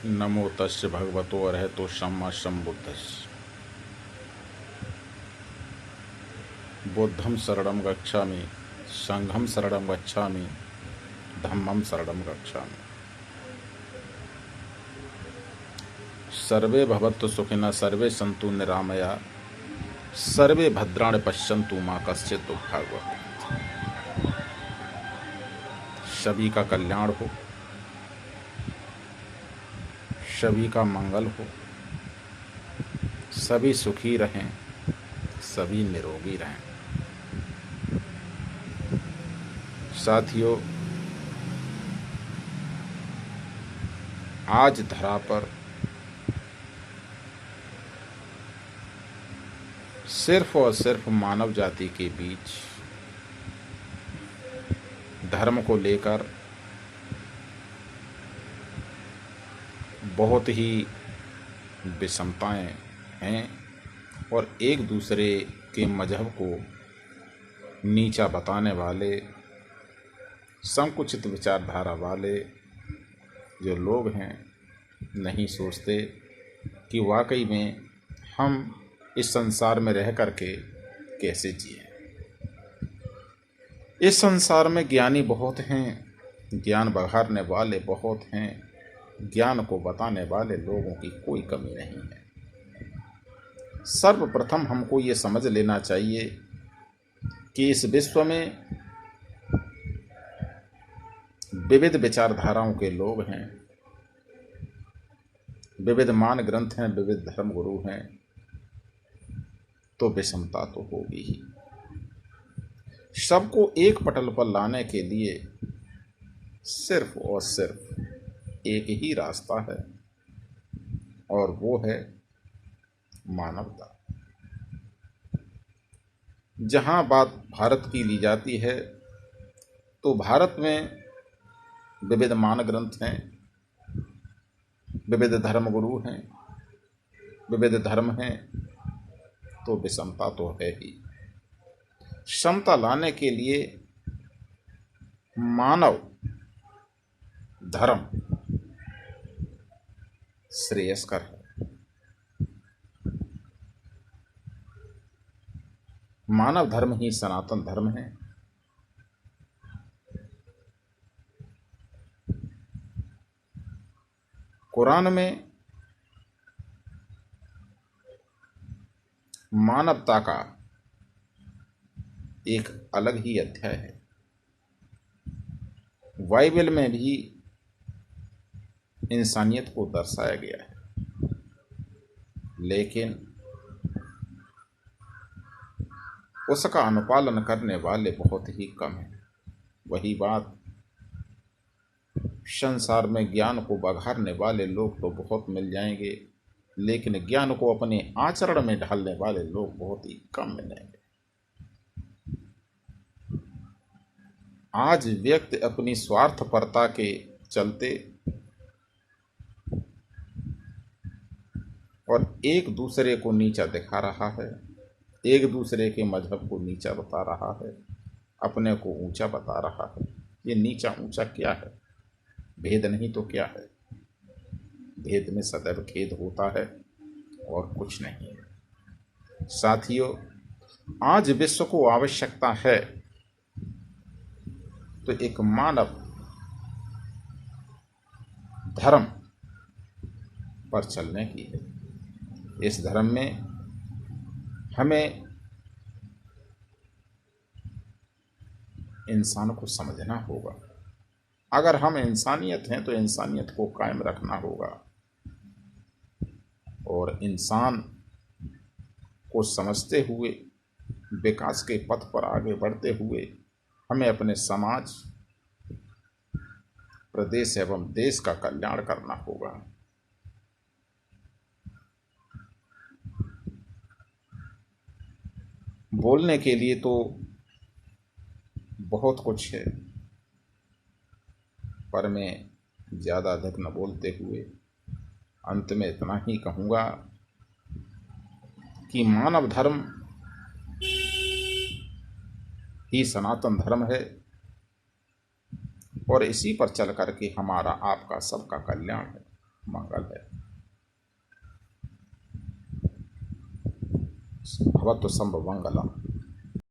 नमो तस्य भगवतो अरहतो सम्मा सम्बुद्धस्स। बुद्धं शरणं गच्छामि, संघं शरणं गच्छामि, धम्मं शरणं गच्छामि। सर्वे भवन्तु सुखिनः, सर्वे सन्तु निरामया, सर्वे भद्राणि पश्यन्तु मा कश्चित् दुःखाय भवेत्। सभी का कल्याण हो, सभी का मंगल हो, सभी सुखी रहें, सभी निरोगी रहें। साथियों, आज धरा पर सिर्फ और सिर्फ मानव जाति के बीच धर्म को लेकर बहुत ही विषमताएं हैं और एक दूसरे के मजहब को नीचा बताने वाले, संकुचित विचारधारा वाले जो लोग हैं, नहीं सोचते कि वाकई में हम इस संसार में रह करके कैसे जिए। इस संसार में ज्ञानी बहुत हैं, ज्ञान बघारने वाले बहुत हैं, ज्ञान को बताने वाले लोगों की कोई कमी नहीं है। सर्वप्रथम हमको ये समझ लेना चाहिए कि इस विश्व में विविध विचारधाराओं के लोग हैं, विविध मान ग्रंथ हैं, विविध धर्म गुरु हैं, तो विषमता तो होगी ही। सबको एक पटल पर लाने के लिए सिर्फ और सिर्फ एक ही रास्ता है और वो है मानवता। जहां बात भारत की ली जाती है तो भारत में विविध मान ग्रंथ हैं, विविध धर्म गुरु हैं, विविध धर्म हैं, तो विषमता तो है ही। समता लाने के लिए मानव धर्म श्रेयस्कर है। मानव धर्म ही सनातन धर्म है। कुरान में मानवता का एक अलग ही अध्याय है। बाइबल में भी इंसानियत को दर्शाया गया है, लेकिन उसका अनुपालन करने वाले बहुत ही कम हैं। वही बात संसार में ज्ञान को बघारने वाले लोग तो बहुत मिल जाएंगे, लेकिन ज्ञान को अपने आचरण में ढालने वाले लोग बहुत ही कम मिलेंगे। आज व्यक्ति अपनी स्वार्थपरता के चलते और एक दूसरे को नीचा दिखा रहा है, एक दूसरे के मजहब को नीचा बता रहा है, अपने को ऊंचा बता रहा है। ये नीचा ऊंचा क्या है? भेद नहीं तो क्या है? भेद में सदैव खेद होता है और कुछ नहीं है। साथियों, आज विश्व को आवश्यकता है तो एक मानव धर्म पर चलने की है। इस धर्म में हमें इंसान को समझना होगा। अगर हम इंसानियत हैं तो इंसानियत को कायम रखना होगा और इंसान को समझते हुए विकास के पथ पर आगे बढ़ते हुए हमें अपने समाज, प्रदेश एवं देश का कल्याण करना होगा। बोलने के लिए तो बहुत कुछ है, पर मैं ज़्यादा अधिक न बोलते हुए अंत में इतना ही कहूँगा कि मानव धर्म ही सनातन धर्म है और इसी पर चल करके हमारा आपका सबका कल्याण है। मंगल है। भवतु संभ मंगलम।